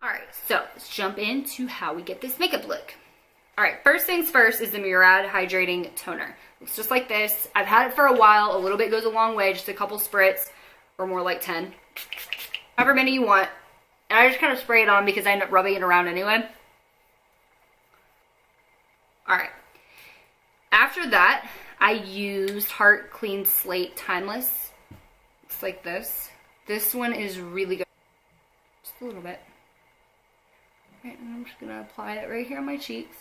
All right, so let's jump into how we get this makeup look. All right, first things first is the Murad Hydrating Toner. Looks just like this. I've had it for a while. A little bit goes a long way, just a couple spritz, or more like 10. However many you want. And I just kind of spray it on because I end up rubbing it around anyway. All right. After that, I used Heart Clean Slate Timeless. Looks like this. This one is really good. Just a little bit. All right, and I'm just gonna apply it right here on my cheeks.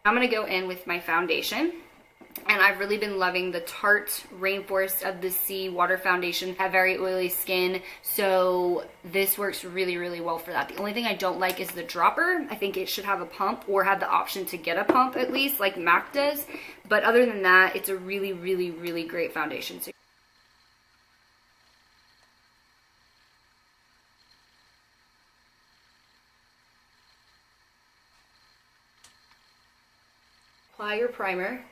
I'm gonna go in with my foundation. And I've really been loving the Tarte Rainforest of the Sea Water Foundation. I have very oily skin, so this works really, really well for that. The only thing I don't like is the dropper. I think it should have a pump or have the option to get a pump at least, like MAC does. But other than that, it's a really, really, really great foundation. So apply your primer.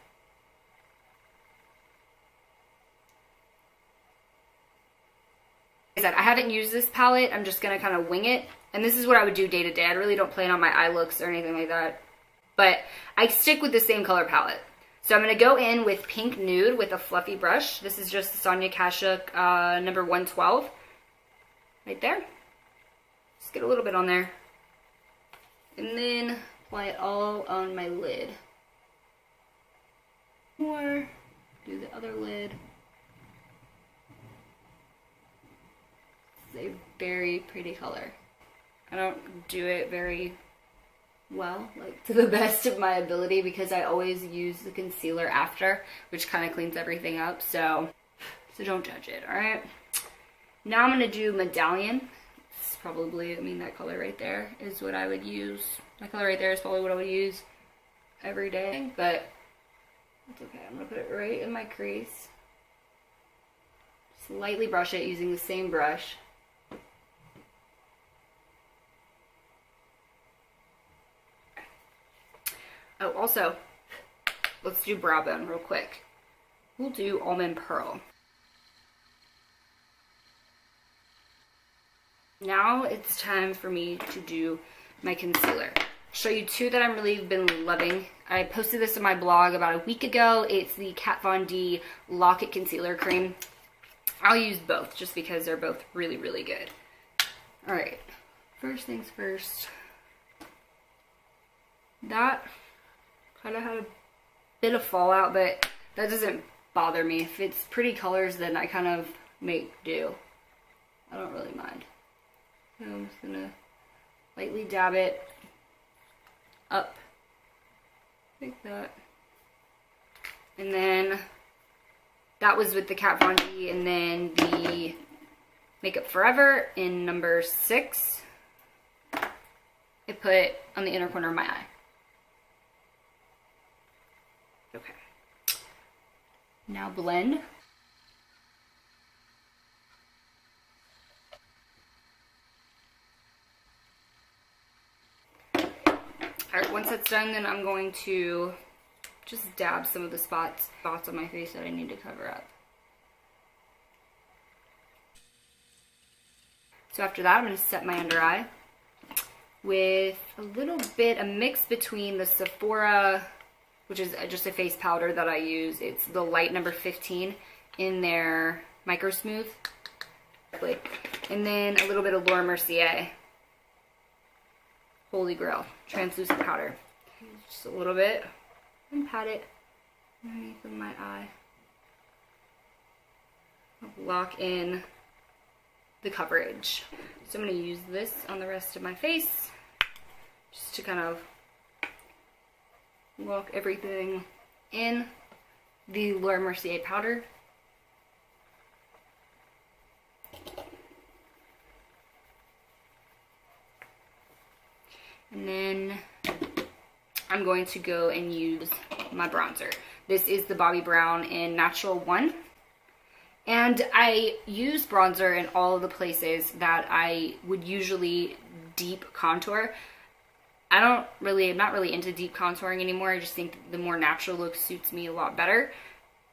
I haven't used this palette. I'm just going to kind of wing it. And this is what I would do day to day. I really don't plan on my eye looks or anything like that. But I stick with the same color palette. So I'm going to go in with Pink Nude with a fluffy brush. This is just Sonia Kashuk number 112. Right there. Just get a little bit on there. And then apply it all on my lid. More. Do the other lid. A very pretty color. I don't do it very well, like to the best of my ability, because I always use the concealer after, which kind of cleans everything up, so don't judge it. All right, now I'm gonna do Medallion. It's probably, I mean, that color right there is what I would use. That color right there is probably what I would use every day, but it's okay. I'm gonna put it right in my crease. Just lightly brush it using the same brush. Oh, also, let's do brow bone real quick. We'll do Almond Pearl. Now it's time for me to do my concealer. I'll show you two that I'm really been loving. I posted this on my blog about a week ago. It's the Kat Von D Lock-It Concealer Cream. I'll use both just because they're both really, really good. All right, first things first. That kind of had a bit of fallout, but that doesn't bother me. If it's pretty colors, then I kind of make do. I don't really mind. So I'm just gonna lightly dab it up like that. And then that was with the Kat Von D, and then the Makeup Forever in number 6. I put on the inner corner of my eye. Okay. Now blend. Alright, once that's done, then I'm going to just dab some of the spots on my face that I need to cover up. So after that, I'm going to set my under eye with a little bit, a mix between the Sephora, which is just a face powder that I use. It's the light number 15 in their Micro Smooth. And then a little bit of Laura Mercier Holy Grail translucent powder. Just a little bit, and pat it underneath of my eye. I'll lock in the coverage. So I'm going to use this on the rest of my face just to kind of lock everything in the Laura Mercier powder. And then I'm going to go and use my bronzer. This is the Bobbi Brown in Natural 1. And I use bronzer in all of the places that I would usually deep contour. I'm not really into deep contouring anymore. I just think the more natural look suits me a lot better.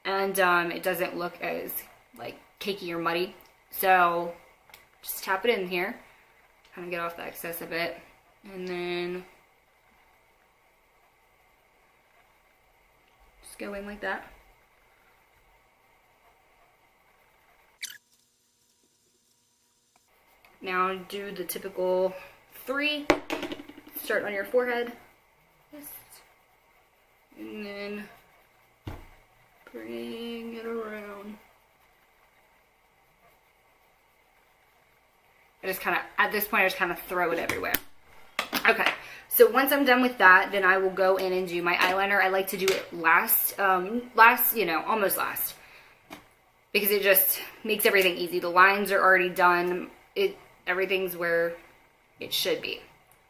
And it doesn't look as like cakey or muddy. So just tap it in here, kind of get off the excess of it, and then just go in like that. Now do the typical 3. Start on your forehead, and then bring it around. I just kind of, at this point, I just kind of throw it everywhere. Okay, so once I'm done with that, then I will go in and do my eyeliner. I like to do it last, you know, almost last, because it just makes everything easy. The lines are already done. Everything's where it should be.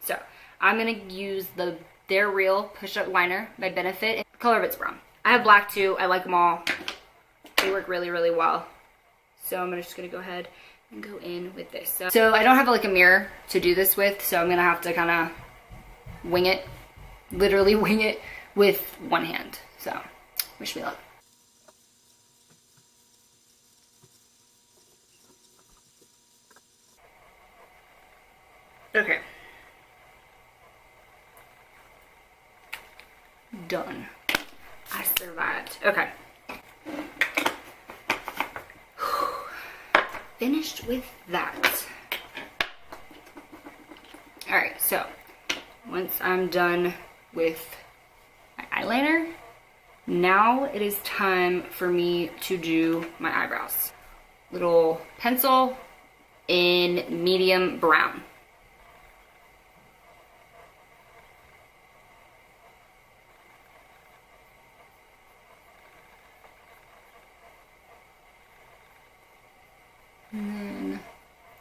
So I'm gonna use the They're Real push-up liner by Benefit. The color of it's brown. I have black too. I like them all. They work really, really well. So I'm just gonna go ahead and go in with this. So I don't have like a mirror to do this with, so I'm gonna have to kind of wing it, literally wing it with one hand. So wish me luck. Okay. Done. I survived. Okay. Finished with that. Alright, so once I'm done with my eyeliner, now it is time for me to do my eyebrows. Little pencil in medium brown. And then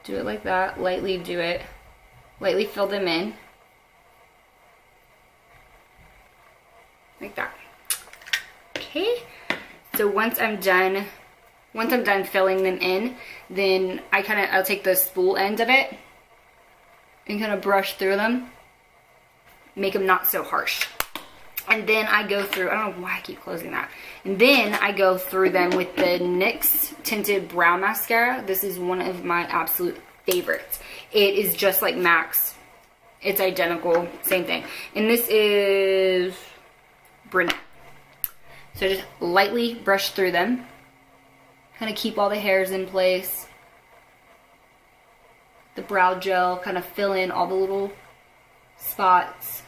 do it like that, lightly do it, lightly fill them in, like that. Okay, so once I'm done filling them in, then I'll take the spool end of it and kind of brush through them, make them not so harsh. And then I go through, I don't know why I keep closing that. And then I go through them with the NYX Tinted Brow Mascara. This is one of my absolute favorites. It is just like MAC's. It's identical, same thing. And this is brunette. So just lightly brush through them. Kind of keep all the hairs in place. The brow gel, kind of fill in all the little spots.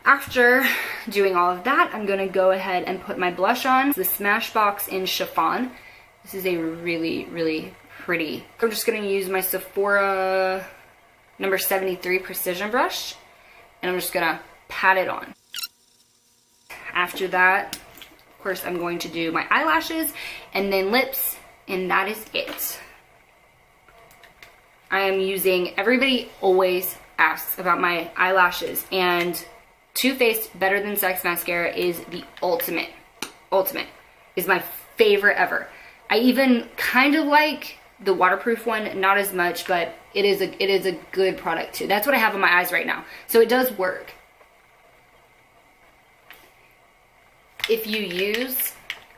After doing all of that, I'm going to go ahead and put my blush on. The Smashbox in Chiffon. This is a really, really pretty. I'm just going to use my Sephora number 73 Precision brush, and I'm just going to pat it on. After that, of course, I'm going to do my eyelashes and then lips, and that is it. I am using, everybody always asks about my eyelashes, and Too Faced Better Than Sex mascara is the ultimate. Is my favorite ever. I even kind of like the waterproof one, not as much, but it is a good product too. That's what I have on my eyes right now. So it does work. If you use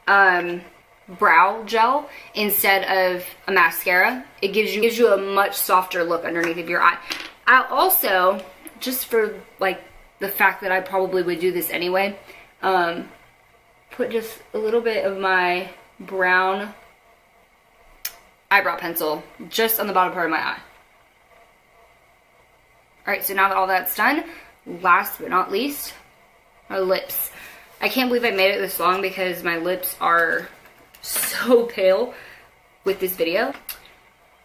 brow gel instead of a mascara, it gives you a much softer look underneath of your eye. I'll also, just for like the fact that I probably would do this anyway, put just a little bit of my brown eyebrow pencil just on the bottom part of my eye. Alright, so now that all that's done, last but not least, my lips. I can't believe I made it this long because my lips are so pale with this video.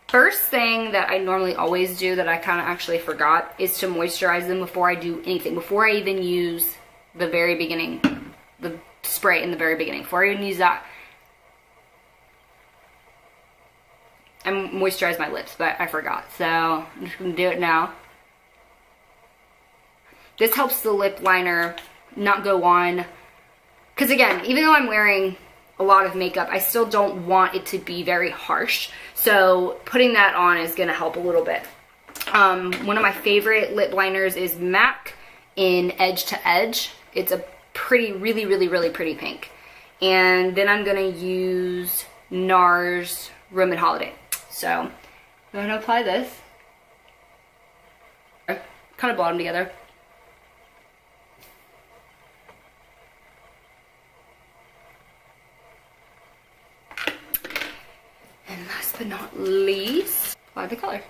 First thing that I normally always do that I kind of actually forgot is to moisturize them before I do anything. Before I even use the very beginning, the spray in the very beginning. Before I even use that, I moisturize my lips, but I forgot. So I'm just going to do it now. This helps the lip liner not go on. Because again, even though I'm wearing a lot of makeup, I still don't want it to be very harsh. So putting that on is going to help a little bit. One of my favorite lip liners is MAC in Edge to Edge. It's a pretty, really pretty pink. And then I'm going to use NARS Roman holiday. So I'm gonna apply this. Kind of blot them together. And last but not least, apply the color.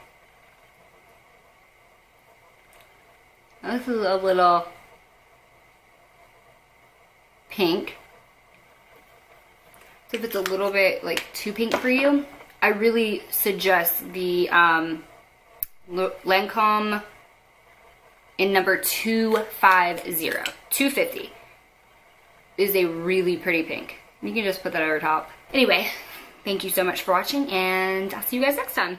Now this is a little pink. So if it's a little bit like too pink for you, I really suggest the Lancome in number 250 is a really pretty pink. You can just put that over top. Anyway, thank you so much for watching, and I'll see you guys next time.